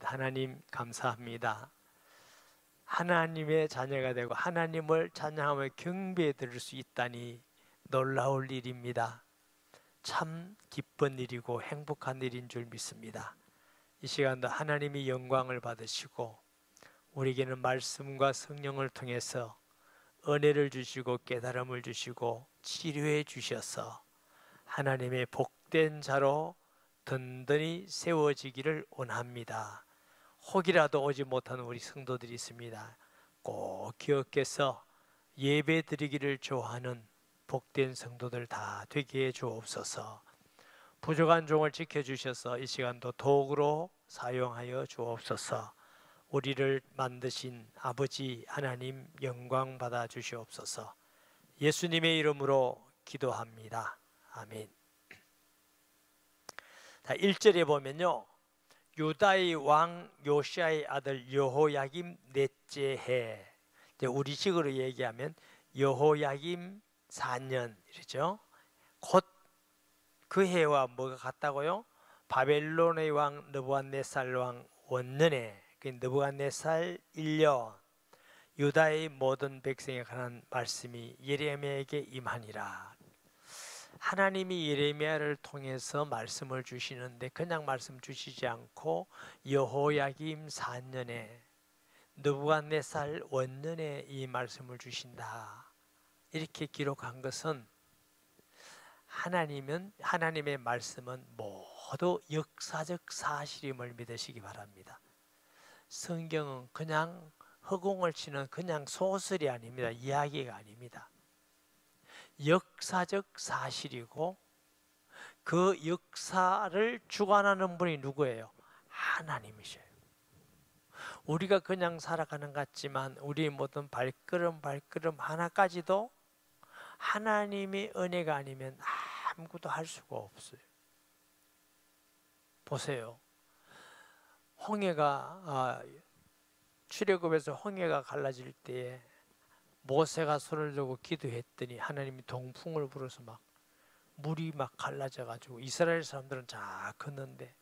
하나님 감사합니다. 하나님의 자녀가 되고 하나님을 찬양하며 경배해 드릴 수 있다니 놀라울 일입니다. 참 기쁜 일이고 행복한 일인 줄 믿습니다. 이 시간도 하나님이 영광을 받으시고 우리에게는 말씀과 성령을 통해서 은혜를 주시고 깨달음을 주시고 치료해 주셔서 하나님의 복된 자로 든든히 세워지기를 원합니다. 혹이라도 오지 못하는 우리 성도들이 있습니다. 꼭 기억해서 예배 드리기를 좋아하는 복된 성도들 다 되게 해 주옵소서. 부족한 종을 지켜주셔서 이 시간도 도구로 사용하여 주옵소서. 우리를 만드신 아버지 하나님 영광 받아 주시옵소서. 예수님의 이름으로 기도합니다. 아멘. 1절에 보면요, 유다의 왕 요시아의 아들 여호야김 넷째 해, 우리식으로 얘기하면 여호야김 4년 이러죠. 곧 그 해와 뭐가 같다고요? 바벨론의 왕 느부갓네살 왕 원년에, 그 느부갓네살 1년 유다의 모든 백성에 관한 말씀이 예레미야에게 임하니라. 하나님이 예레미야를 통해서 말씀을 주시는데 그냥 말씀 주시지 않고 여호야김 4년에 느부갓네살 원년에 이 말씀을 주신다, 이렇게 기록한 것은 하나님의 말씀은 모두 역사적 사실임을 믿으시기 바랍니다. 성경은 그냥 허공을 치는 그냥 소설이 아닙니다. 이야기가 아닙니다. 역사적 사실이고 그 역사를 주관하는 분이 누구예요? 하나님이셔요. 우리가 그냥 살아가는 것 같지만 우리의 모든 발걸음 하나까지도 하나님의 은혜가 아니면 아무것도 할 수가 없어요. 보세요. 홍해가 출애굽에서 홍해가 갈라질 때에 모세가 손을 들고 기도했더니 하나님이 동풍을 불어서 막 물이 막 갈라져 가지고 이스라엘 사람들은 잘 걷는데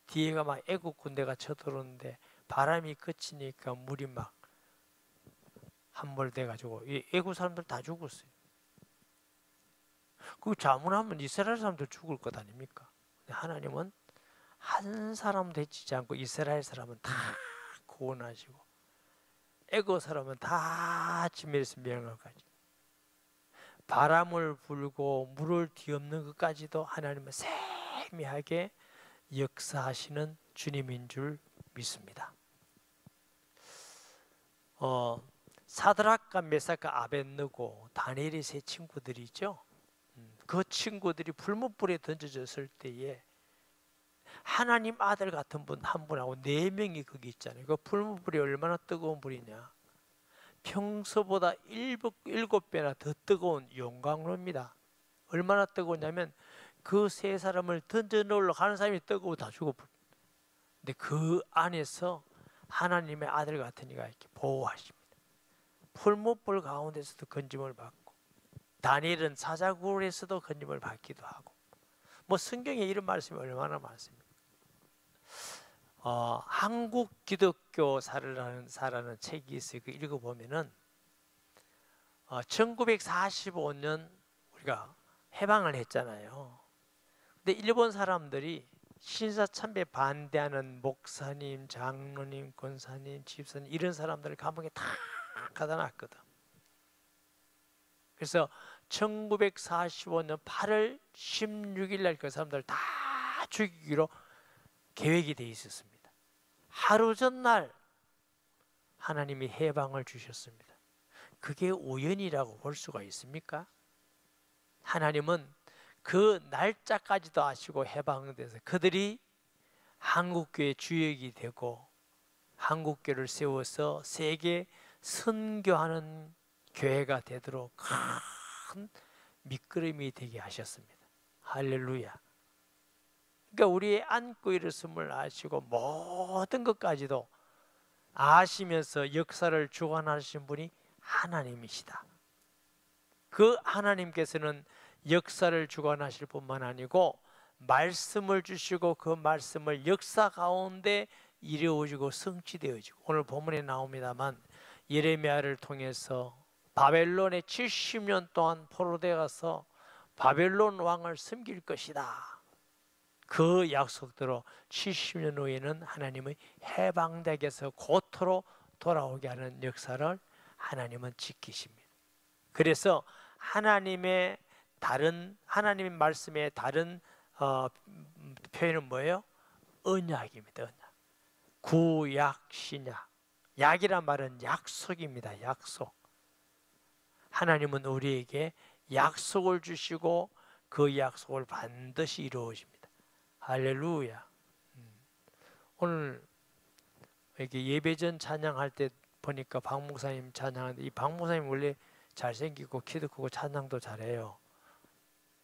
뒤에가 막 애국 군대가 쳐들어오는데 바람이 그치니까 물이 막 함몰돼 가지고 애국 사람들 다 죽었어요. 그 자문하면 이스라엘 사람들 죽을 것 아닙니까? 하나님은 한 사람 데치지 않고 이스라엘 사람은 다 구원하시고 애국 사람은 다 지면에서 멸망을 가지고 바람을 불고 물을 뒤엎는 것까지도 하나님은 세미하게 역사하시는 주님인 줄 믿습니다. 사드락과 메삭과 아벳느고 다니엘의 세 친구들이죠. 그 친구들이 불못불에 던져졌을 때에 하나님 아들 같은 분 한 분하고 4명이 거기 있잖아요. 그 불못불이 얼마나 뜨거운 불이냐, 평소보다 7배나 더 뜨거운 용광로입니다. 얼마나 뜨거우냐면 그 세 사람을 던져 넣으려고 하는 사람이 뜨거워 다 죽어버립니다. 근데 그 안에서 하나님의 아들 같은 이가 이렇게 보호하십니다. 풀못불 가운데서도 건짐을 받고 다니엘은 사자굴에서도 건짐을 받기도 하고, 뭐 성경에 이런 말씀이 얼마나 많습니까? 한국 기독교 사라는 책이 있어요. 그 읽어보면은 1945년 우리가 해방을 했잖아요. 근데 일본 사람들이 신사참배 반대하는 목사님, 장로님, 권사님, 집사님 이런 사람들을 감옥에 다 가다 놨거든. 그래서 1945년 8월 16일 날 그 사람들을 다 죽이기로 계획이 되어 있었습니다. 하루 전날 하나님이 해방을 주셨습니다. 그게 우연이라고 볼 수가 있습니까? 하나님은 그 날짜까지도 아시고 해방돼서 그들이 한국교회 주역이 되고 한국교회를 세워서 세계 선교하는 교회가 되도록 큰 밑거름이 되게 하셨습니다. 할렐루야. 그러니까 우리의 안고 일었음을 아시고 모든 것까지도 아시면서 역사를 주관하신 분이 하나님이시다. 그 하나님께서는 역사를 주관하실 뿐만 아니고 말씀을 주시고 그 말씀을 역사 가운데 이루어지고 성취되어지고, 오늘 본문에 나옵니다만 예레미야를 통해서 바벨론에 70년 동안 포로되어 가서 바벨론 왕을 섬길 것이다. 그 약속대로 70년 후에는 하나님의 해방되게서 고토로 돌아오게 하는 역사를 하나님은 지키십니다. 그래서 하나님의 말씀의 다른 표현은 뭐예요? 언약입니다. 언약. 구약 신약. 약이란 말은 약속입니다. 약속. 하나님은 우리에게 약속을 주시고 그 약속을 반드시 이루어집니다. 할렐루야. 오늘 이렇게 예배전 찬양할 때 보니까 박 목사님 찬양하는데, 이 박 목사님 원래 잘생기고 키도 크고 찬양도 잘해요.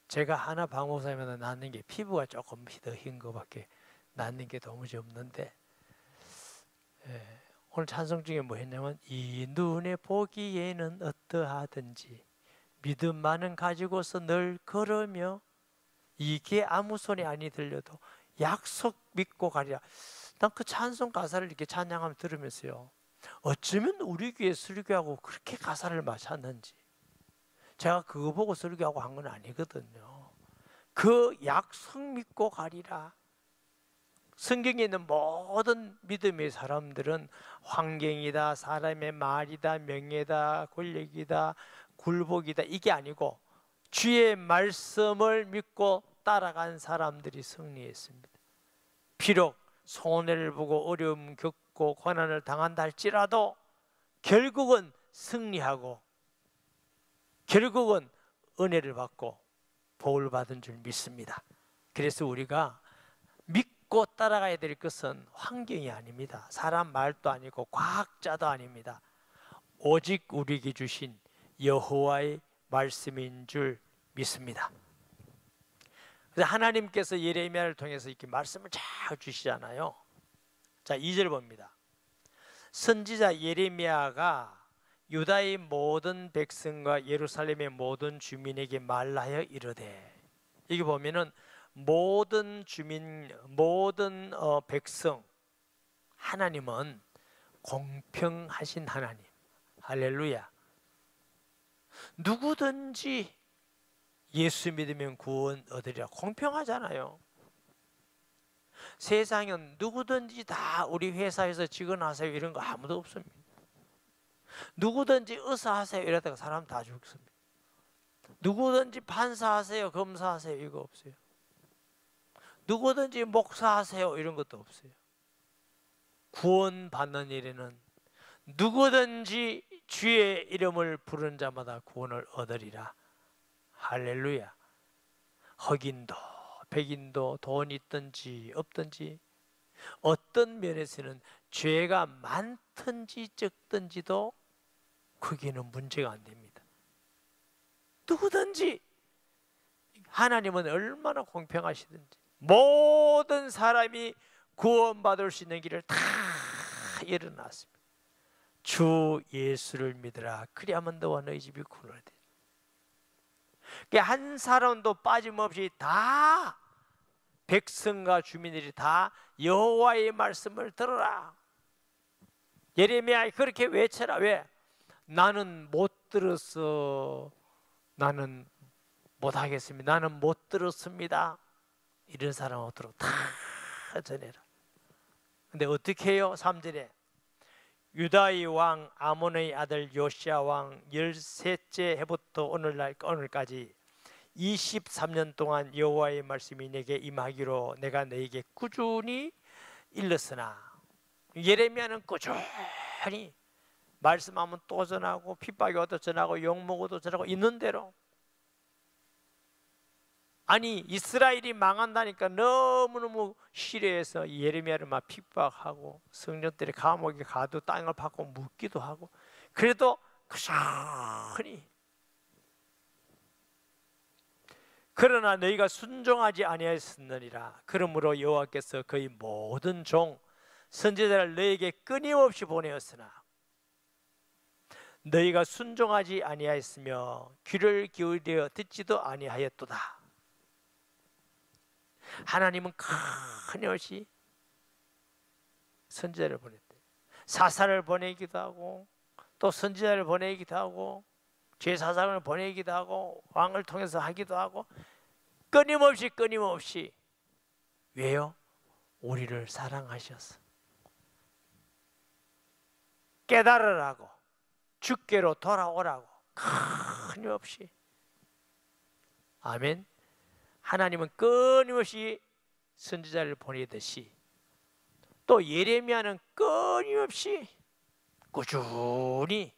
제가 하나 박 목사님보다 낫는 게 피부가 조금 더 흰 거밖에 낫는 게 도무지 없는데, 오늘 찬송 중에 뭐 했냐면, 이 눈에 보기에는 어떠하든지 믿음만은 가지고서 늘 걸으며, 이게 아무 소리 아니 들려도 약속 믿고 가리라. 난 그 찬송 가사를 이렇게 찬양하면 들으면서요, 어쩌면 우리 교회 설교하고 그렇게 가사를 맞췄는지. 제가 그거 보고 설교하고 한 건 아니거든요. 그 약속 믿고 가리라. 성경에 있는 모든 믿음의 사람들은 환경이다, 사람의 말이다, 명예다, 권력이다, 굴복이다, 이게 아니고 주의 말씀을 믿고 따라간 사람들이 승리했습니다. 비록 손해를 보고 어려움 겪고 고난을 당한다 할지라도 결국은 승리하고 결국은 은혜를 받고 복을 받은 줄 믿습니다. 그래서 우리가 믿고 따라가야 될 것은 환경이 아닙니다. 사람 말도 아니고 과학자도 아닙니다. 오직 우리에게 주신 여호와의 말씀인 줄 믿습니다. 그래서 하나님께서 예레미야를 통해서 이렇게 말씀을 잘 주시잖아요. 자, 2절 봅니다. 선지자 예레미야가 유다의 모든 백성과 예루살렘의 모든 주민에게 말하여 이르되, 여기 보면은 모든 주민, 모든 백성, 하나님은 공평하신 하나님. 할렐루야. 누구든지 예수 믿으면 구원 얻으리라. 공평하잖아요. 세상은 누구든지 다 우리 회사에서 직원 하세요 이런 거 아무도 없습니다. 누구든지 의사 하세요 이러다가 사람 다 죽습니다. 누구든지 판사 하세요, 검사 하세요 이거 없어요. 누구든지 목사 하세요 이런 것도 없어요. 구원 받는 일에는 누구든지 주의 이름을 부르는 자마다 구원을 얻으리라. 할렐루야. 흑인도 백인도 돈 있든지 없든지 어떤 면에서는 죄가 많든지 적든지도 거기는 문제가 안 됩니다. 누구든지 하나님은 얼마나 공평하시든지 모든 사람이 구원받을 수 있는 길을 다 열어놨습니다. 주 예수를 믿으라. 그리하면 너와 너희 집이 구원을 되리라. 한 사람도 빠짐없이 다 백성과 주민들이 다 여호와의 말씀을 들어라. 예레미야 그렇게 외쳐라. 왜? 나는 못 들었어. 나는 못하겠습니다. 나는 못 들었습니다. 이런 사람 없도록 다 전해라. 근데 어떻게 해요? 3절에 유다의 왕 아몬의 아들 요시야 왕 13째 해부터 오늘까지 23년 동안 여호와의 말씀이 내게 임하기로 내가 너에게 꾸준히 일렀으나, 예레미야는 꾸준히 말씀하면 또 전하고 핍박이 와도 전하고 욕먹어도 전하고 있는 대로, 아니 이스라엘이 망한다니까 너무너무 싫어해서 예레미야를 막 핍박하고 성령들이 감옥에 가도 땅을 파고 묻기도 하고, 그래도 꾸준히 그러나 너희가 순종하지 아니하였느니라. 그러므로 여호와께서 그의 모든 종 선지자를 너희에게 끊임없이 보내었으나 너희가 순종하지 아니하였으며 귀를 기울여 듣지도 아니하였도다. 하나님은 끊임없이 선지자를 보냈대. 사사를 보내기도 하고 또 선지자를 보내기도 하고 제사장을 보내기도 하고 왕을 통해서 하기도 하고 끊임없이 왜요? 우리를 사랑하셔서 깨달으라고 주께로 돌아오라고 끊임없이. 아멘. 하나님은 끊임없이 선지자를 보내듯이 또 예레미야는 끊임없이 꾸준히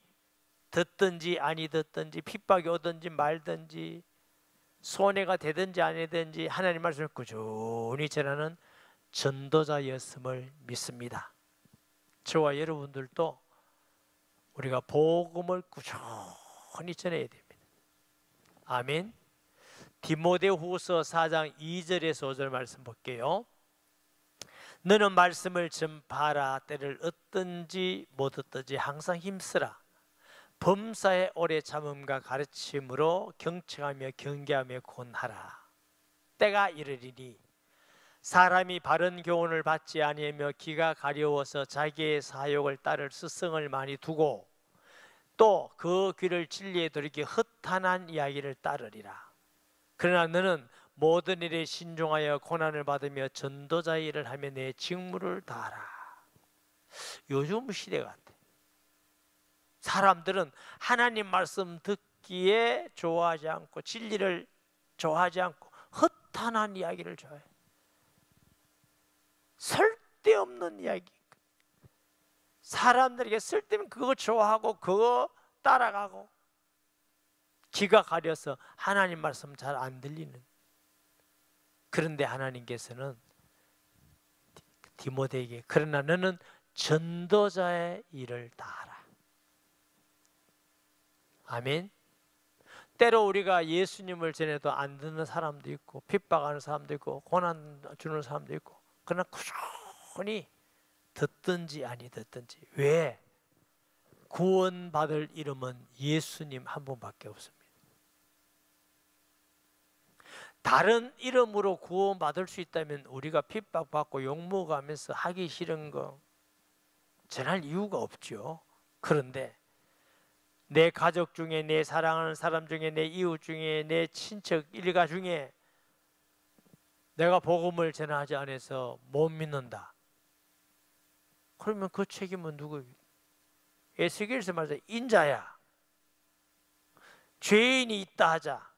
듣든지 아니 듣든지 핍박이 오든지 말든지 손해가 되든지 아니든지 하나님 말씀을 꾸준히 전하는 전도자였음을 믿습니다. 저와 여러분들도 우리가 복음을 꾸준히 전해야 됩니다. 아멘. 디모데후서 4장 2절에서 5절 말씀 볼게요. 너는 말씀을 전파하라. 때를 얻든지 못 얻든지 항상 힘쓰라. 범사에 오래 참음과 가르침으로 경청하며 경계하며 권하라. 때가 이르리니 사람이 바른 교훈을 받지 아니하며 귀가 가려워서 자기의 사욕을 따를 스승을 많이 두고 또 그 귀를 진리에 돌이켜 허탄한 이야기를 따르리라. 그러나 너는 모든 일에 신중하여 고난을 받으며 전도자의 일을 하며 내 직무를 다하라. 요즘 시대 같아. 사람들은 하나님 말씀 듣기에 좋아하지 않고 진리를 좋아하지 않고 허탄한 이야기를 좋아해. 쓸데없는 이야기. 사람들에게 쓸데없는 그거 좋아하고 그거 따라가고 귀가 가려서 하나님 말씀 잘 안 들리는. 그런데 하나님께서는 디모데에게 그러나 너는 전도자의 일을 다하라. 아멘. 때로 우리가 예수님을 전해도 안 듣는 사람도 있고 핍박하는 사람도 있고 고난 주는 사람도 있고 그러나 꾸준히 듣든지 아니 듣든지. 왜? 구원받을 이름은 예수님 한 분밖에 없습니다. 다른 이름으로 구원받을 수 있다면 우리가 핍박받고 욕먹으면서 하기 싫은 거 전할 이유가 없죠. 그런데 내 가족 중에 내 사랑하는 사람 중에 내 이웃 중에 내 친척 일가 중에 내가 복음을 전하지 않아서 못 믿는다. 그러면 그 책임은 누구예요? 에스겔에서 말하자 인자야. 죄인이 있다 하자.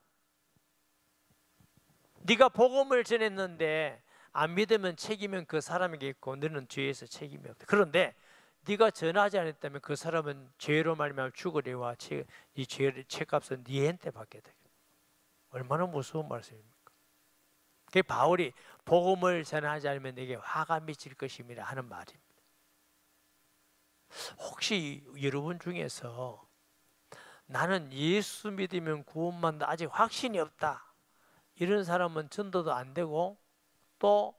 네가 복음을 전했는데 안 믿으면 책임은 그 사람에게 있고 너는 죄에서 책임이 없다. 그런데 네가 전하지 않았다면 그 사람은 죄로 말미암아 죽으리와 이 죄의 책값은 네한테 받게 되겠다. 얼마나 무서운 말씀입니까? 그 바울이 복음을 전하지 않으면 내게 화가 미칠 것임이라 하는 말입니다. 혹시 여러분 중에서 나는 예수 믿으면 구원받는다 아직 확신이 없다 이런 사람은 전도도 안 되고 또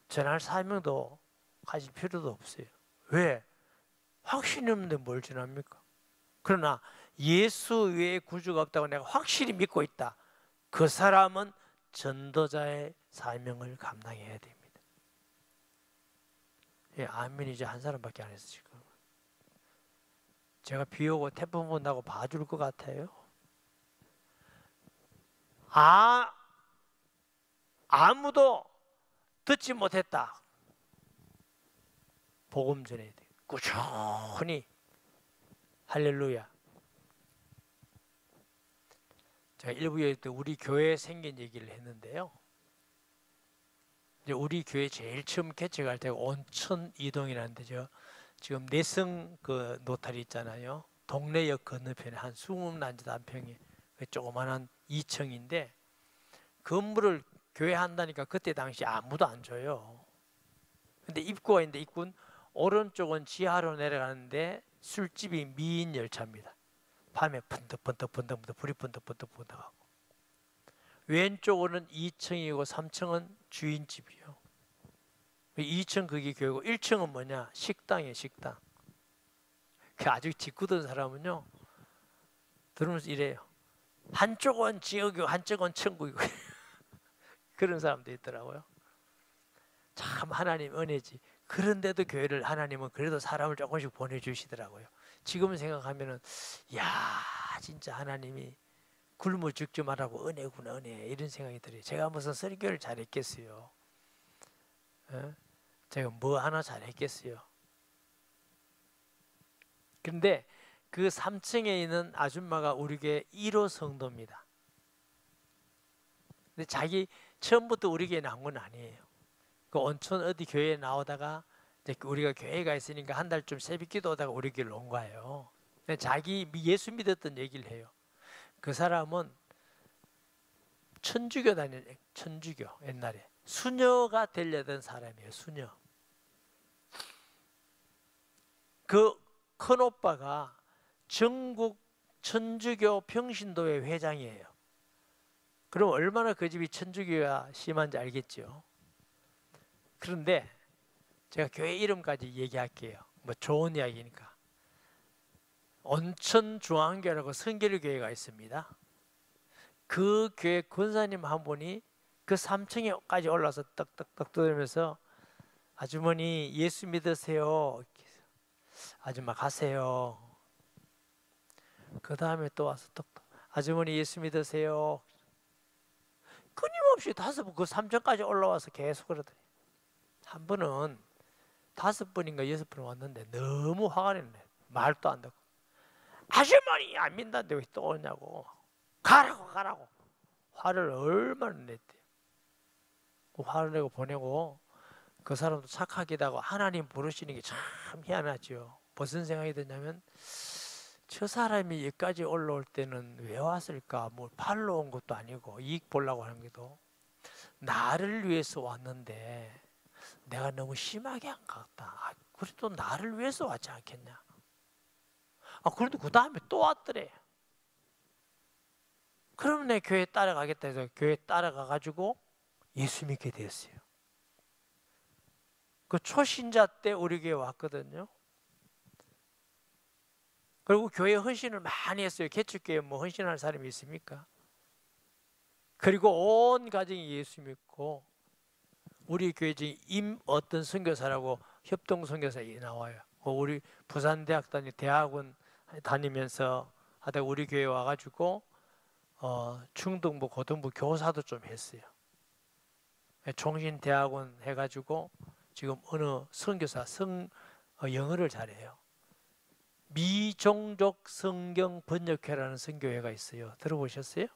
전할 사명도 가질 필요도 없어요. 왜? 확신이 없는데 뭘 전합니까? 그러나 예수 외에 구주가 없다고 내가 확실히 믿고 있다. 그 사람은 전도자의 사명을 감당해야 됩니다. 예, 아멘이 이제 한 사람밖에 안 했어 지금. 제가 비 오고 태풍 온다고 봐줄 것 같아요? 아무도 듣지 못했다. 복음 전해야 돼. 꾸준히. 할렐루야. 제가 일부에 우리 교회에 생긴 얘기를 했는데요. 이제 우리 교회 제일 처음 개척할 때가 온천 이동이라는 데죠. 지금 내성 그 노탈이 있잖아요. 동래역 건너편에 한 20난지 그 조그만한 2층인데 건물을 교회 한다니까 그때 당시 아무도 안 줘요. 근데 입구가 있는데 입구는 오른쪽은 지하로 내려가는데 술집이 미인 열차입니다. 밤에 번덕번덕 불이 번덕번덕하고 왼쪽으로는 2층이고 3층은 주인집이요. 2층 그게 교회고 1층은 뭐냐? 식당이에요. 식당. 아주 짓궂은 사람은요 들으면서 이래요. 한쪽은 지옥이고 한쪽은 천국이고 그런 사람도 있더라고요. 참 하나님 은혜지. 그런데도 교회를 하나님은 그래도 사람을 조금씩 보내주시더라고요. 지금 생각하면은 야 진짜 하나님이 굶어 죽지 말라고 은혜구나 은혜 이런 생각이 들어요. 제가 무슨 설교를 잘했겠어요? 제가 뭐 하나 잘했겠어요? 근데 그 3층에 있는 아줌마가 우리 교회 1호 성도입니다. 근데 자기 처음부터 우리 교회 나온 건 아니에요. 그 온천 어디 교회에 나오다가 이제 우리가 교회가 있으니까 한 달쯤 새벽기도 오다가 우리 교회로 온 거예요. 근데 자기 예수 믿었던 얘기를 해요. 그 사람은 천주교 다니는 천주교 옛날에 수녀가 되려던 사람이에요. 수녀. 그 큰오빠가 전국 천주교 평신도회 회장이에요. 그럼 얼마나 그 집이 천주교가 심한지 알겠죠. 그런데 제가 교회 이름까지 얘기할게요. 뭐 좋은 이야기니까. 온천중앙교라고 성결교회가 있습니다. 그 교회 권사님 한 분이 그 3층에까지 올라서 떡떡떡 두드리면서 아주머니 예수 믿으세요. 아줌마 가세요. 그 다음에 또 와서 떡떡 아주머니 예수 믿으세요. 끊임없이 5번 그 3층까지 올라와서 계속 그러더니 한 번은 5번인가 6번 왔는데 너무 화가 났네. 말도 안 듣고 아주머니 안 믿는다는데 왜 또 오냐고. 가라고 화를 얼마나 냈대요. 화를 내고 보내고 그 사람도 착하기도 하고 하나님 부르시는 게 참 희한하죠. 무슨 생각이 드냐면 저 사람이 여기까지 올라올 때는 왜 왔을까? 뭐 팔로 온 것도 아니고 이익 보려고 하는 것도 나를 위해서 왔는데 내가 너무 심하게 한 것 같다. 그래도 나를 위해서 왔지 않겠냐? 그래도 그 다음에 또 왔더래. 그럼 내 교회 따라가겠다 해서 교회 따라가가지고 예수 믿게 됐어요. 그 초신자 때 우리 교회 왔거든요. 그리고 교회 헌신을 많이 했어요. 개척교회 뭐 헌신할 사람이 있습니까? 그리고 온 가정이 예수 믿고 우리 교회 중에 어떤 선교사라고 협동 선교사에 나와요. 우리 부산대학 대학원 다니면서 하다가 우리 교회 와가지고 중등부 고등부 교사도 좀 했어요. 종신대학원 해가지고 지금 어느 선교사 영어를 잘해요. 미종족 성경 번역회라는 선교회가 있어요. 들어보셨어요?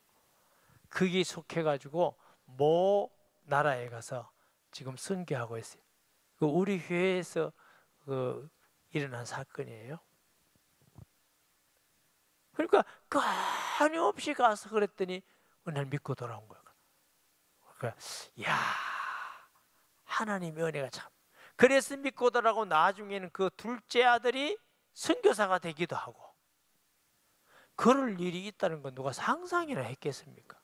거기 속해가지고 모 나라에 가서 지금 선교하고 있어요. 우리 회에서 일어난 사건이에요. 그러니까 끊임없이 가서 그랬더니 날 믿고 돌아온 거예요. 그러니까 야 하나님의 은혜가 참. 그래서 믿고 돌아오고 나중에는 그 둘째 아들이 선교사가 되기도 하고 그럴 일이 있다는 건 누가 상상이나 했겠습니까?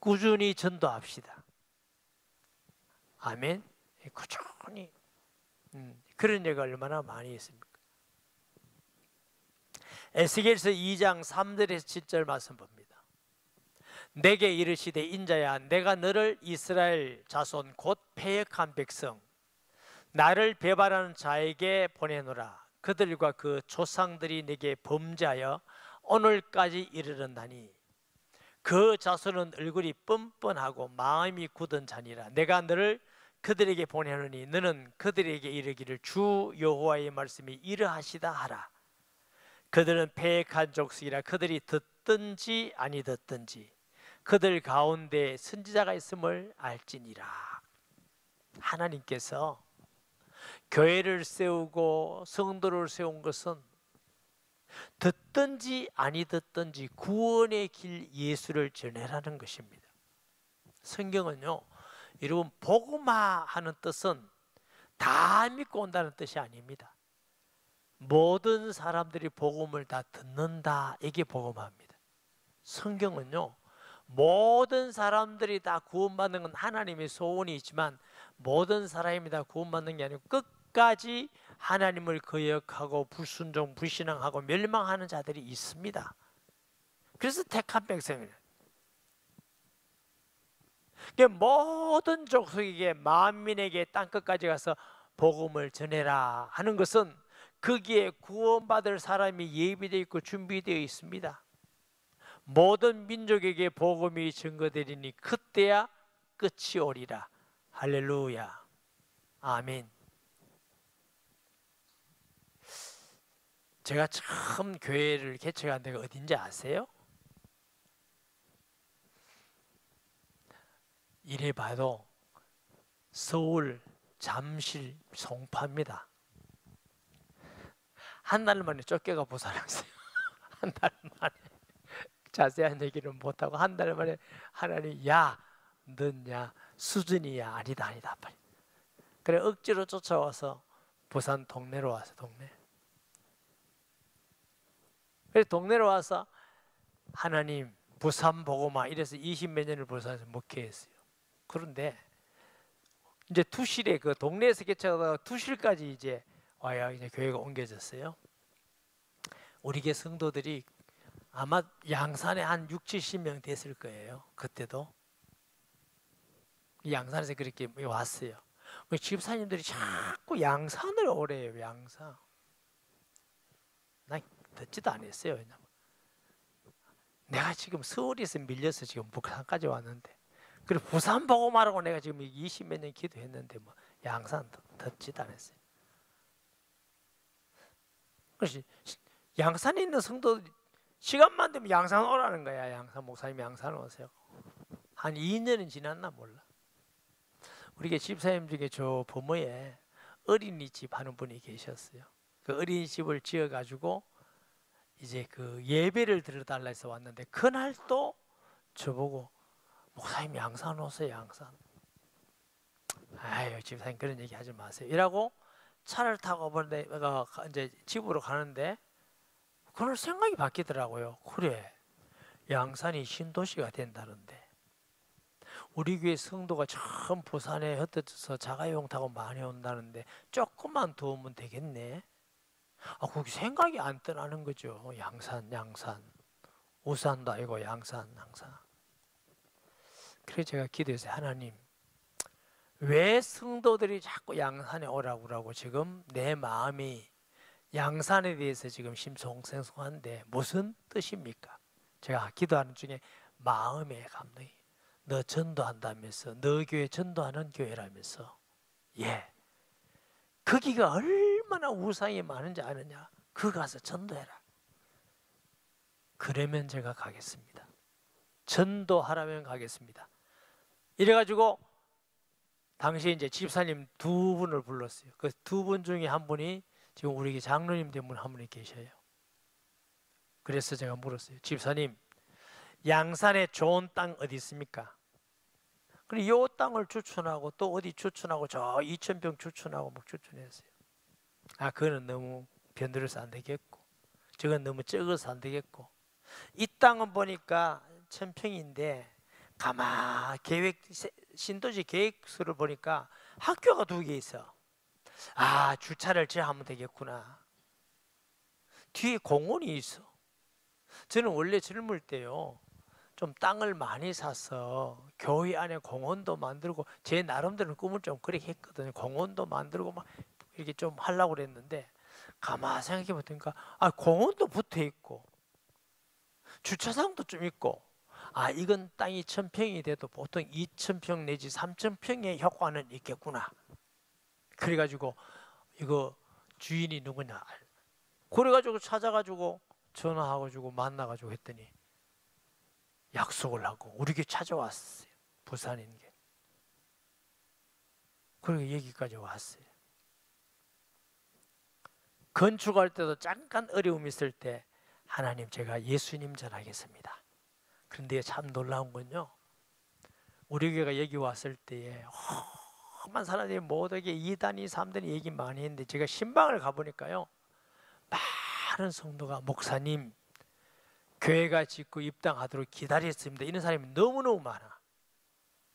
꾸준히 전도합시다. 아멘. 꾸준히 그런 얘기가 얼마나 많이 있습니까? 에스겔서 2장 3절에서 7절 말씀 봅니다. 내게 이르시되 인자야 내가 너를 이스라엘 자손 곧 패역한 백성 나를 배반하는 자에게 보내노라. 그들과 그 조상들이 내게 범죄하여 오늘까지 이르렀나니 그 자손은 얼굴이 뻔뻔하고 마음이 굳은 자니라. 내가 너를 그들에게 보내노니 너는 그들에게 이르기를 주 여호와의 말씀이 이러하시다 하라. 그들은 패역한 족속이라. 그들이 듣든지 아니 듣든지 그들 가운데 선지자가 있음을 알지니라. 하나님께서 교회를 세우고 성도를 세운 것은 듣든지 아니 듣든지 구원의 길 예수를 전해라는 것입니다. 성경은요, 여러분 복음화 하는 뜻은 다 믿고 온다는 뜻이 아닙니다. 모든 사람들이 복음을 다 듣는다, 이게 복음화입니다. 성경은요, 모든 사람들이 다 구원받는 건 하나님의 소원이 있지만 모든 사람이 다 구원받는 게 아니고 끝까지 하나님을 거역하고 불순종, 불신앙하고 멸망하는 자들이 있습니다. 그래서 택한 백성이에요. 모든 족속에게 만민에게 땅끝까지 가서 복음을 전해라 하는 것은 거기에 구원받을 사람이 예비되어 있고 준비되어 있습니다. 모든 민족에게 복음이 증거되리니 그때야 끝이 오리라. 할렐루야. 아멘. 제가 처음 교회를 개척한 데가 어딘지 아세요? 이래 봐도 서울 잠실 송파입니다. 한 달 만에 쫓겨가 부산 왔어요. 한 달 만에. 자세한 얘기는 못하고 한 달 만에 하나님, 야, 넌야 수준이야. 아니다 아니다 빨리. 그래 억지로 쫓아와서 부산 동네로 와서 동네. 그래 동네로 와서 하나님 부산 보고마 이래서 20몇 년을 부산에서 목회했어요. 그런데 이제 투실에 그 동네에서 개척하다가 투실까지 이제 와야 이제 교회가 옮겨졌어요. 우리 교회 성도들이 아마 양산에 한 6, 70명 됐을 거예요. 그때도 양산에서 그렇게 왔어요. 집사님들이 자꾸 양산을 오래요. 양산. 난 듣지도 않았어요. 왜냐면 내가 지금 서울에서 밀려서 지금 부산까지 왔는데, 그리고 부산 보고 말하고 내가 지금 20몇 년 기도했는데 뭐 양산 듣지도 않았어요. 그래서 양산에 있는 성도 시간만 되면 양산 오라는 거야. 양산 목사님 양산 오세요. 한 2년은 지났나 몰라. 우리 집사님 중에 저 부모에 어린이집 하는 분이 계셨어요. 그 어린이집을 지어가지고 이제 그 예배를 드려달라 해서 왔는데, 그날 또 저보고 목사님 양산 오세요. 양산. 아유 집사님 그런 얘기 하지 마세요. 이라고 차를 타고 보는데 이제 집으로 가는데 그날 생각이 바뀌더라고요. 그래, 양산이 신도시가 된다는데 우리 교회 성도가 처음 부산에 흩어져서 자가용 타고 많이 온다는데 조금만 더 오면 되겠네. 그게 생각이 안 떠나는 거죠. 양산 우산도 아니고 양산. 그래서 제가 기도했어요. 하나님, 왜 성도들이 자꾸 양산에 오라고 그러고 지금 내 마음이 양산에 대해서 지금 심송생송한데 무슨 뜻입니까? 제가 기도하는 중에 마음의 감동이, 너 전도한다면서, 너 교회 전도하는 교회라면서, 예, 거기가 얼마나 우상이 많은지 아느냐? 그 가서 전도해라. 그러면 제가 가겠습니다. 전도하라면 가겠습니다. 이래가지고 당시에 이제 집사님 두 분을 불렀어요. 그 두 분 중에 한 분이 지금 우리 장로님 된 분 한 분이 계셔요. 그래서 제가 물었어요. 집사님, 양산에 좋은 땅 어디 있습니까? 그리고 이 땅을 추천하고 또 어디 추천하고 저 2,000평 추천하고 막 추천했어요. 그거는 너무 변들어서 안 되겠고, 저건 너무 적어서 안 되겠고, 이 땅은 보니까 1,000평인데 신도시 계획서를 보니까 학교가 2개 있어. 주차를 저 하면 되겠구나. 뒤에 공원이 있어. 저는 원래 젊을 때요, 좀 땅을 많이 사서 교회 안에 공원도 만들고, 제 나름대로 꿈을 좀 그렇게 했거든요. 공원도 만들고 막 이렇게 좀 하려고 그랬는데, 가만 생각해 보니까 공원도 붙어 있고 주차장도 좀 있고, 이건 땅이 1,000평이 돼도 보통 2,000평 내지 3,000평의 효과는 있겠구나. 그래가지고 이거 주인이 누구냐, 그래가지고 찾아가지고 전화하고 만나가지고 했더니 약속을 하고 우리 교회 찾아왔어요. 부산인 게. 그리고 여기까지 왔어요. 건축할 때도 잠깐 어려움이 있을 때, 하나님 제가 예수님 전하겠습니다. 그런데 참 놀라운 건요, 우리 교회가 여기 왔을 때에 험한 사람들이 모두에게 2단위 3단위 얘기 많이 했는데, 제가 신방을 가보니까요, 많은 성도가 목사님 교회가 짓고 입당하도록 기다렸습니다, 이런 사람이 너무너무 많아.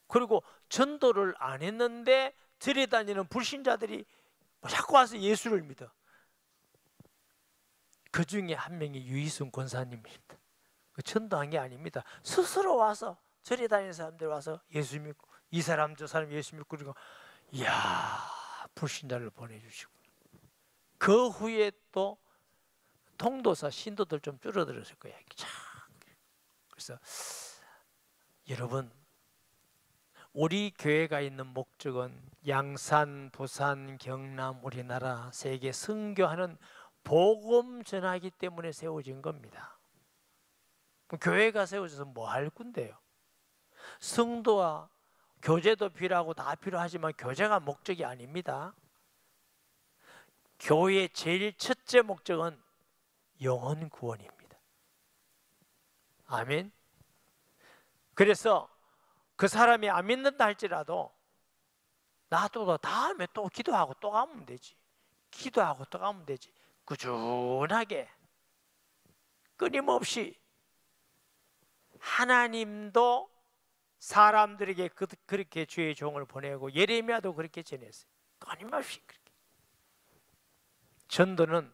그리고 전도를 안 했는데 들여다니는 불신자들이 자꾸 와서 예수를 믿어. 그 중에 한 명이 유희순 권사님입니다. 전도한 게 아닙니다. 스스로 와서 절에 다니는 사람들 와서 예수 믿고, 이 사람 저 사람 예수 믿고, 그러고 이야, 불신자를 보내주시고, 그 후에 또 통도사 신도들 좀 줄어들었을 거예요. 그래서 여러분, 우리 교회가 있는 목적은 양산, 부산, 경남, 우리나라 세계 선교하는 복음 전하기 때문에 세워진 겁니다. 교회가 세워져서 뭐 할 건데요? 성도와 교제도 필요하고 다 필요하지만 교제가 목적이 아닙니다. 교회의 제일 첫째 목적은 영혼 구원입니다. 아멘. 그래서 그 사람이 안 믿는다 할지라도 놔둬도 다음에 또 기도하고 또 가면 되지. 기도하고 또 가면 되지. 꾸준하게 끊임없이. 하나님도 사람들에게 그렇게 주의 종을 보내고 예레미야도 그렇게 전했어요. 끊임없이 그렇게. 전도는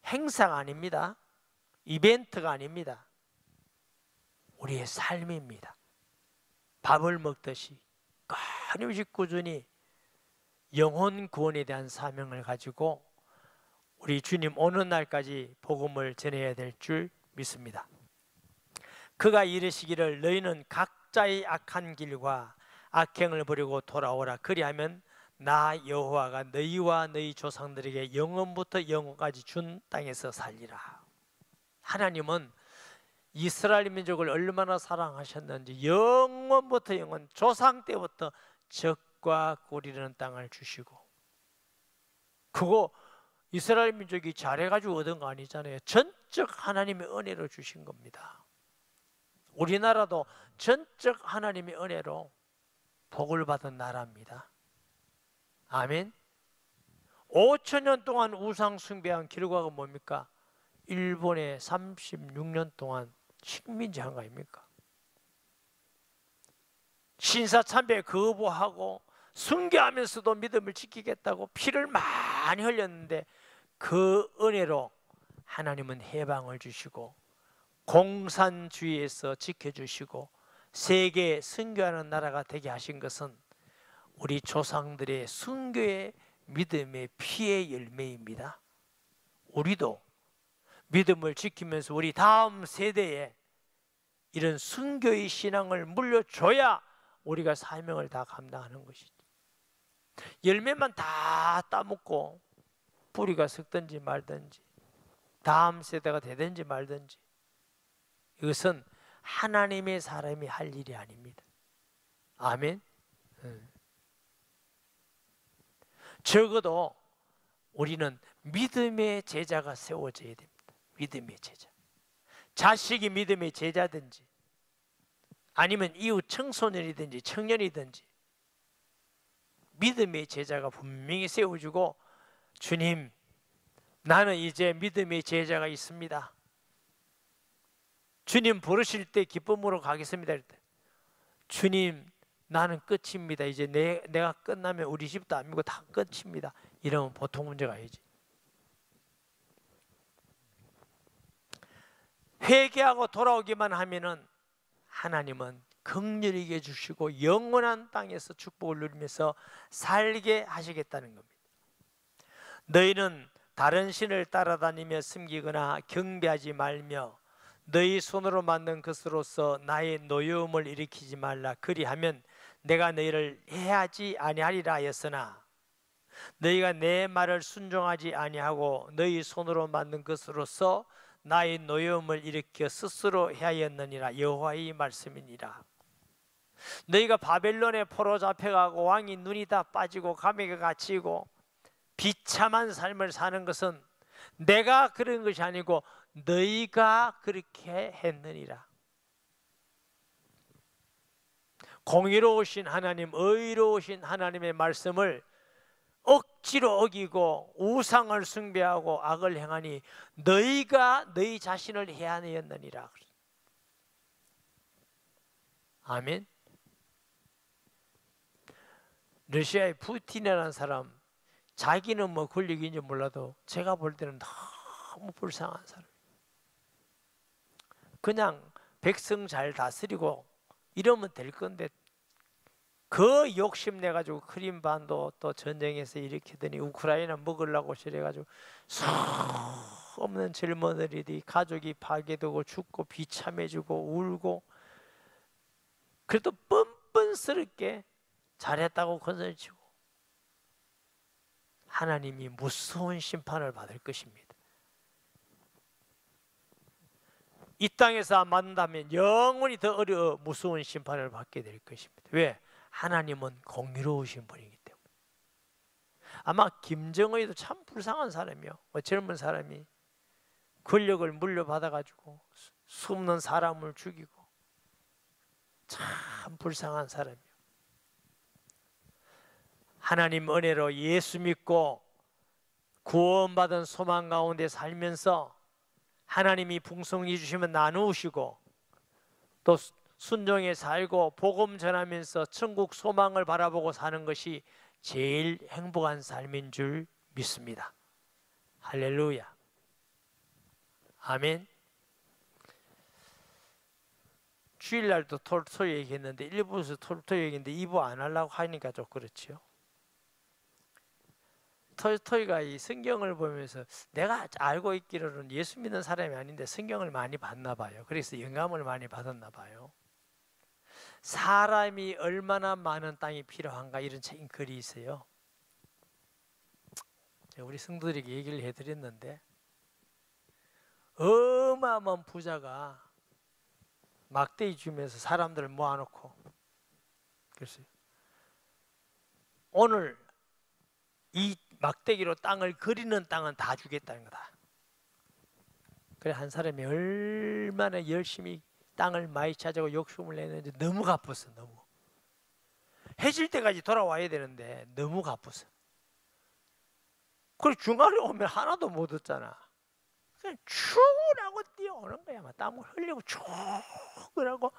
행사가 아닙니다. 이벤트가 아닙니다. 우리의 삶입니다. 밥을 먹듯이 끊임없이 꾸준히 영혼 구원에 대한 사명을 가지고 우리 주님 오는 날까지 복음을 전해야 될 줄 믿습니다. 그가 이르시기를 너희는 각자의 악한 길과 악행을 버리고 돌아오라. 그리하면 나 여호와가 너희와 너희 조상들에게 영원부터 영원까지 준 땅에서 살리라. 하나님은 이스라엘 민족을 얼마나 사랑하셨는지 영원부터 영원, 조상 때부터 적과 꿀이라는 땅을 주시고, 그거 이스라엘 민족이 잘해가지고 얻은 거 아니잖아요. 전적 하나님의 은혜로 주신 겁니다. 우리나라도 전적 하나님의 은혜로 복을 받은 나라입니다. 아멘. 5,000년 동안 우상 숭배한 결과가 뭡니까? 일본에 36년 동안 식민지 한 거 아닙니까? 신사참배 거부하고 숭배하면서도 믿음을 지키겠다고 피를 많이 흘렸는데 그 은혜로 하나님은 해방을 주시고 공산주의에서 지켜주시고 세계 선교하는 나라가 되게 하신 것은 우리 조상들의 순교의 믿음의 피의 열매입니다. 우리도 믿음을 지키면서 우리 다음 세대에 이런 순교의 신앙을 물려줘야 우리가 사명을 다 감당하는 것이죠. 열매만 다 따먹고 뿌리가 썩든지 말든지 다음 세대가 되든지 말든지, 이것은 하나님의 사람이 할 일이 아닙니다. 아멘. 적어도 우리는 믿음의 제자가 세워져야 됩니다. 믿음의 제자. 자식이 믿음의 제자든지 아니면 이웃 청소년이든지 청년이든지 믿음의 제자가 분명히 세워주고, 주님 나는 이제 믿음의 제자가 있습니다. 주님 부르실 때 기쁨으로 가겠습니다. 주님 나는 끝입니다. 이제 내가 끝나면 우리 집도 아니고 다 끝입니다. 이러면 보통 문제가 아니지. 회개하고 돌아오기만 하면은 하나님은 긍휼히 여겨주시고 영원한 땅에서 축복을 누리면서 살게 하시겠다는 겁니다. 너희는 다른 신을 따라다니며 섬기거나 경배하지 말며 너희 손으로 만든 것으로서 나의 노여움을 일으키지 말라. 그리하면 내가 너희를 해하지 아니하리라 하였으나 너희가 내 말을 순종하지 아니하고 너희 손으로 만든 것으로서 나의 노여움을 일으켜 스스로 해하였느니라. 여호와의 말씀이니라. 너희가 바벨론에 포로 잡혀가고 왕이 눈이 다 빠지고 감옥에 갇히고 비참한 삶을 사는 것은 내가 그런 것이 아니고 너희가 그렇게 했느니라. 공의로우신 하나님, 의로우신 하나님의 말씀을 억지로 어기고 우상을 숭배하고 악을 행하니 너희가 너희 자신을 해하였느니라. 아멘. 러시아의 푸틴이라는 사람, 자기는 뭐 권력인지 몰라도 제가 볼 때는 너무 불쌍한 사람. 그냥 백성 잘 다스리고 이러면 될 건데 그 욕심내가지고 크림반도 또 전쟁에서 일으키더니 우크라이나 먹으려고 저래가지고 수 없는 젊은이들이 가족이 파괴되고 죽고 비참해지고 울고, 그래도 뻔뻔스럽게 잘했다고 건설치고 하나님이 무서운 심판을 받을 것입니다. 이 땅에서 만난다면 영원히 더 무서운 심판을 받게 될 것입니다. 왜? 하나님은 공의로우신 분이기 때문에. 아마 김정의도 참 불쌍한 사람이요. 젊은 사람이 권력을 물려받아가지고 수없는 사람을 죽이고 참 불쌍한 사람이요. 하나님 은혜로 예수 믿고 구원받은 소망 가운데 살면서 하나님이 풍성히 주시면 나누시고 또 순종에 살고 복음 전하면서 천국 소망을 바라보고 사는 것이 제일 행복한 삶인 줄 믿습니다. 할렐루야. 아멘. 주일날도 토요 얘기했는데 1부에서 토요 얘기했는데 2부 안 하려고 하니까 좀 그렇지요. 토요가 이 성경을 보면서 내가 알고 있기로는 예수 믿는 사람이 아닌데 성경을 많이 봤나 봐요. 그래서 영감을 많이 받았나 봐요. 사람이 얼마나 많은 땅이 필요한가 이런 책 글이 있어요. 제가 우리 성도들에게 얘기를 해드렸는데 어마어마한 부자가 막대기 주면서 사람들을 모아놓고 그랬어요. 오늘 이 막대기로 땅을 그리는 땅은 다 주겠다는 거다. 그래 한 사람이 얼마나 열심히 땅을 많이 찾아고 욕심을 내는데 너무 가뻤어. 너무 해질 때까지 돌아와야 되는데 너무 가빴어. 그래 중간에 오면 하나도 못 얻잖아. 그냥 죽으라고 뛰어오는 거야. 막 땀을 흘리고 죽으라고.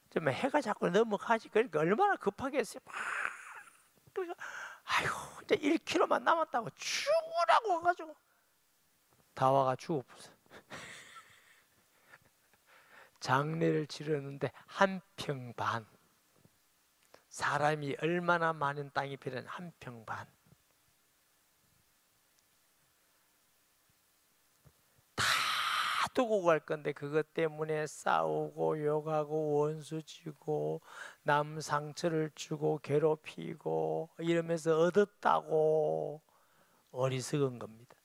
좀 해가 자꾸 넘어가지. 그러니까 얼마나 급하겠어요. 그러니까 아이고 이제 1km만 남았다고 죽으라고 와가지고 다 와가 죽어버렸어. 장례를 치르는데 한 평 반. 사람이 얼마나 많은 땅이 필요한 한 평 반. 다 두고 갈 건데 그것 때문에 싸우고 욕하고 원수지고 남 상처를 주고 괴롭히고 이러면서 얻었다고 어리석은 겁니다.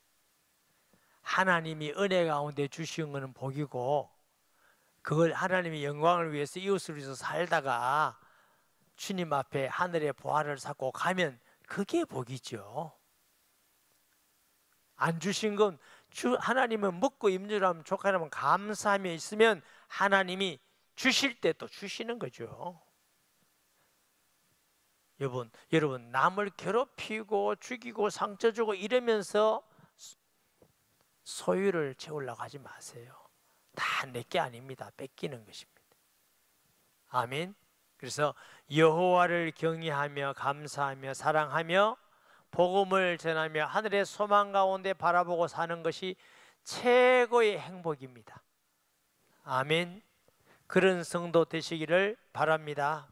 하나님이 은혜 가운데 주신 것은 복이고 그걸 하나님의 영광을 위해서 이웃을 위해서 살다가 주님 앞에 하늘의 보화를 쌓고 가면 그게 복이죠. 안 주신 건 하나님은 먹고 입으라면 족하라면 감사하며 있으면 하나님이 주실 때 또 주시는 거죠. 여러분 남을 괴롭히고 죽이고 상처 주고 이러면서 소유를 채우려고 하지 마세요. 다 내게 아닙니다. 뺏기는 것입니다. 아멘. 그래서 여호와를 경외하며 감사하며 사랑하며 복음을 전하며 하늘의 소망 가운데 바라보고 사는 것이 최고의 행복입니다. 아멘. 그런 성도 되시기를 바랍니다.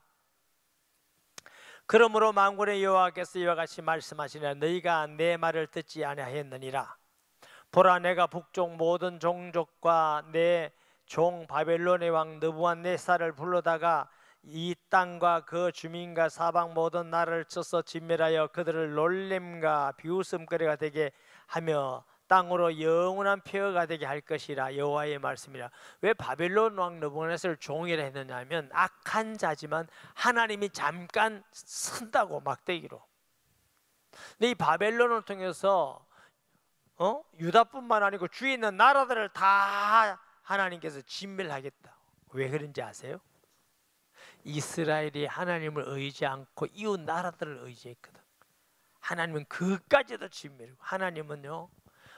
그러므로 만군의 여호와께서 이와 같이 말씀하시니라. 너희가 내 말을 듣지 아니하였느니라. 보라 내가 북쪽 모든 종족과 내 종 바벨론의 왕 느부갓네살을 불러다가 이 땅과 그 주민과 사방 모든 나라를 쳐서 진멸하여 그들을 놀림과 비웃음거리가 되게 하며 땅으로 영원한 폐허가 되게 할 것이라. 여호와의 말씀이라. 왜 바벨론 왕 느부갓네살을 종이라 했느냐 하면 악한 자지만 하나님이 잠깐 쓴다고 막대기로. 근데 이 바벨론을 통해서 유다뿐만 아니고 주위에 있는 나라들을 다 하나님께서 진멸하겠다. 왜 그런지 아세요? 이스라엘이 하나님을 의지 않고 이웃 나라들을 의지했거든. 하나님은 그까지도 진멸이고 하나님은요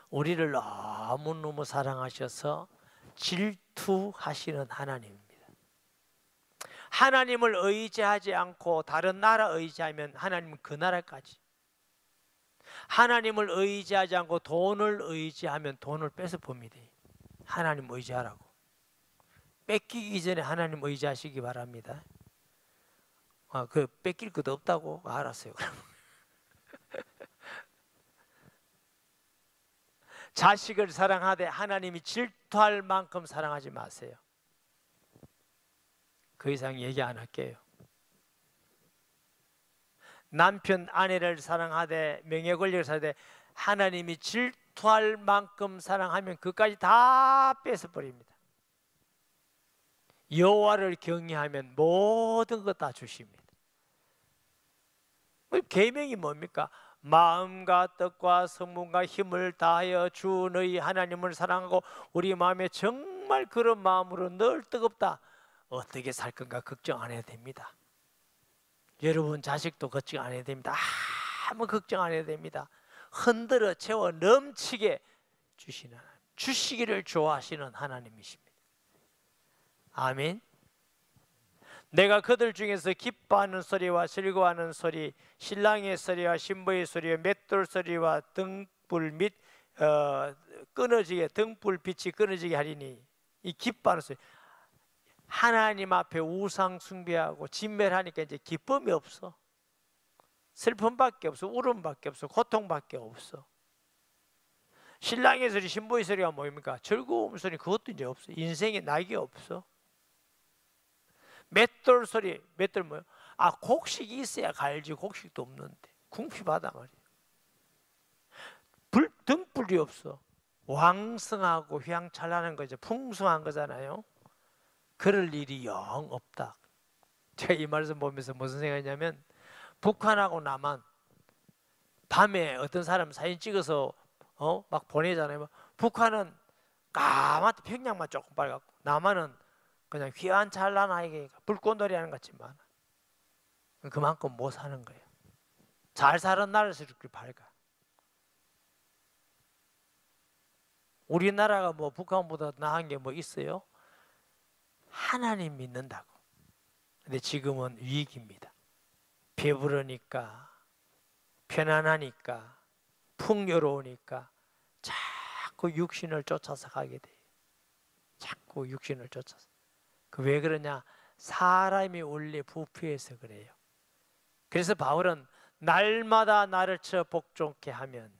우리를 너무너무 사랑하셔서 질투하시는 하나님입니다. 하나님을 의지하지 않고 다른 나라 의지하면 하나님은 그 나라까지, 하나님을 의지하지 않고 돈을 의지하면 돈을 뺏어 봅니다. 하나님 의지하라고. 뺏기기 전에 하나님 의지하시기 바랍니다. 그 뺏길 것도 없다고? 알았어요. 그럼. 자식을 사랑하되 하나님이 질투할 만큼 사랑하지 마세요. 그 이상 얘기 안 할게요. 남편 아내를 사랑하되 명예 권력을 사랑하되 하나님이 질투할 만큼 사랑하면 그까지 다 뺏어버립니다. 여호와를 경외하면 모든 것 다 주십니다. 계명이 뭡니까? 마음과 뜻과 성문과 힘을 다하여 주 너희 하나님을 사랑하고 우리 마음에 정말 그런 마음으로 늘 뜨겁다. 어떻게 살 건가 걱정 안 해도 됩니다. 여러분 자식도 걱정 안 해도 됩니다. 아무 걱정 안 해도 됩니다. 흔들어 채워 넘치게 주시는 하나님, 주시기를 좋아하시는 하나님이십니다. 아멘. 내가 그들 중에서 기뻐하는 소리와 즐거워하는 소리, 신랑의 소리와 신부의 소리와 맷돌 소리와 등불 및 끊어지게 등불 빛이 끊어지게 하리니, 이 기뻐하는 소리, 하나님 앞에 우상 숭배하고 진멸하니까 이제 기쁨이 없어. 슬픔밖에 없어. 울음밖에 없어. 고통밖에 없어. 신랑의 소리, 신부의 소리가 뭡니까? 즐거움 소리, 그것도 이제 없어. 인생에 낙이 없어. 맷돌 소리, 맷돌 뭐예요? 곡식이 있어야 갈지 곡식도 없는데 궁핍하다 말이에요. 등불이 없어. 왕성하고 휘황찬란한 거죠. 풍성한 거잖아요. 그럴 일이 영 없다. 제가 이 말씀 보면서 무슨 생각이냐면, 북한하고 남한 밤에 어떤 사람 사진 찍어서 막 보내잖아요. 북한은 까맣게 평양만 조금 빨갛고, 남한은 그냥 휘황찬란하게 불꽃놀이 하는 것 같지만 그만큼 못 사는 거예요. 잘 사는 나라에서 이렇게 밝아. 우리나라가 뭐 북한보다 나은 게 뭐 있어요? 하나님 믿는다고. 근데 지금은 위기입니다. 배부르니까, 편안하니까, 풍요로우니까 자꾸 육신을 쫓아서 가게 돼요. 자꾸 육신을 쫓아서. 왜 그러냐? 사람이 원래 부패해서 그래요. 그래서 바울은 날마다 나를 쳐 복종케 하면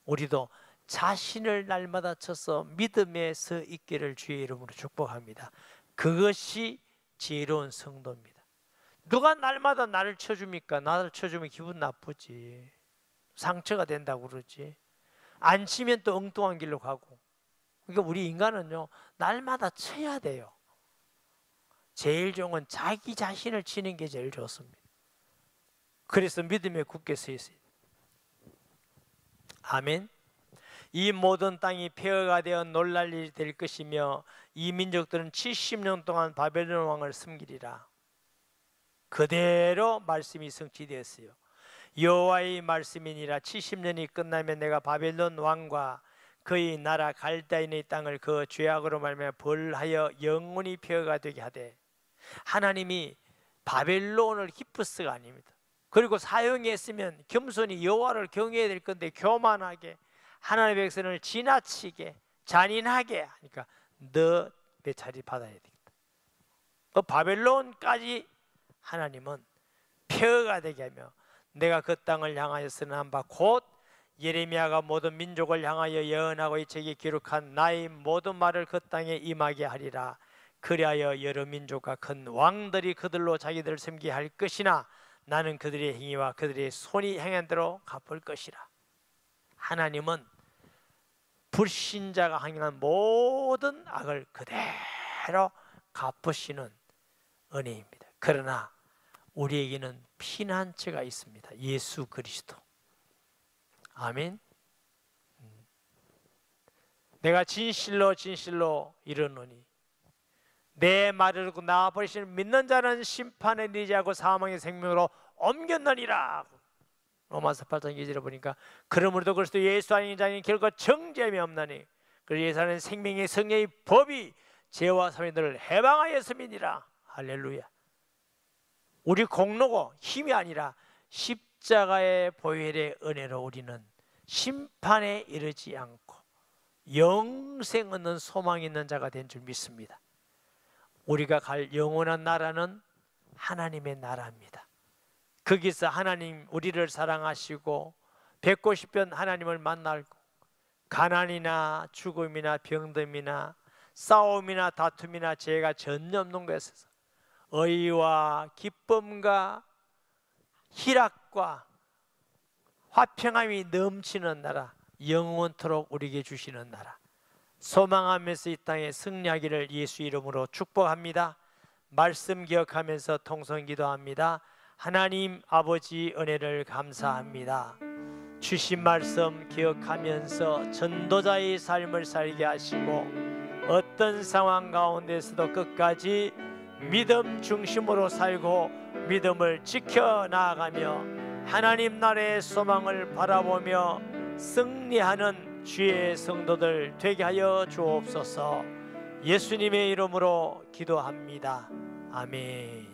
우리도 자신을 날마다 쳐서 믿음에 서 있기를 주의 이름으로 축복합니다. 그것이 지혜로운 성도입니다. 누가 날마다 나를 쳐줍니까? 나를 쳐주면 기분 나쁘지. 상처가 된다고 그러지. 안 치면 또 엉뚱한 길로 가고. 그러니까 우리 인간은요, 날마다 쳐야 돼요. 제일 좋은 건 자기 자신을 치는 게 제일 좋습니다. 그래서 믿음에 굳게 서 있어요. 아멘. 이 모든 땅이 폐허가 되어 놀랄 일이 될 것이며 이 민족들은 70년 동안 바벨론 왕을 섬기리라. 그대로 말씀이 성취되었어요. 여호와의 말씀이니라. 70년이 끝나면 내가 바벨론 왕과 그의 나라 갈대인의 땅을 그 죄악으로 말미암아 벌하여 영원히 폐허가 되게 하되, 하나님이 바벨론을 기쁘스가 아닙니다. 그리고 사용했으면 겸손히 여호와를 경외해야 될 건데 교만하게 하나님의 백성을 지나치게 잔인하게 하니까 너 몇 차례 받아야 되겠다. 바벨론까지 하나님은 폐허가 되게 하며 내가 그 땅을 향하여 선언한 바 곧 예레미야가 모든 민족을 향하여 예언하고 이 책에 기록한 나의 모든 말을 그 땅에 임하게 하리라. 그리하여 여러 민족과 큰 왕들이 그들로 자기들을 섬기게 할 것이나 나는 그들의 행위와 그들의 손이 행한 대로 갚을 것이라. 하나님은 불신자가 행한 모든 악을 그대로 갚으시는 은혜입니다. 그러나 우리에게는 피난처가 있습니다. 예수 그리스도. 아멘. 내가 진실로 진실로 이르노니 내 말을 듣고 나와버리시는 믿는 자는 심판에 이르지 않고 사망의 생명으로 옮겼느니라. 로마서 8장 2절에 보니까 그러므로도 그리스도 예수 아닌 자는 결코 정죄함이 없나니 그리고 예수는 생명의 성령의 법이 죄와 사망을 해방하였음이니라. 할렐루야. 우리 공로고 힘이 아니라 십자가의 보혈의 은혜로 우리는 심판에 이르지 않고 영생 얻는 소망이 있는 자가 된 줄 믿습니다. 우리가 갈 영원한 나라는 하나님의 나라입니다. 거기서 하나님 우리를 사랑하시고 뵙고 싶은 하나님을 만나고 가난이나 죽음이나 병듦이나 싸움이나 다툼이나 죄가 전혀 없는 것에서 의와 기쁨과 희락과 화평함이 넘치는 나라, 영원토록 우리에게 주시는 나라, 소망하면서 이 땅에 승리하기를 예수 이름으로 축복합니다. 말씀 기억하면서 통성 기도합니다. 하나님 아버지 은혜를 감사합니다. 주신 말씀 기억하면서 전도자의 삶을 살게 하시고 어떤 상황 가운데서도 끝까지 믿음 중심으로 살고 믿음을 지켜나가며 하나님 나라의 소망을 바라보며 승리하는 주의 성도들 되게 하여 주옵소서. 예수님의 이름으로 기도합니다. 아멘.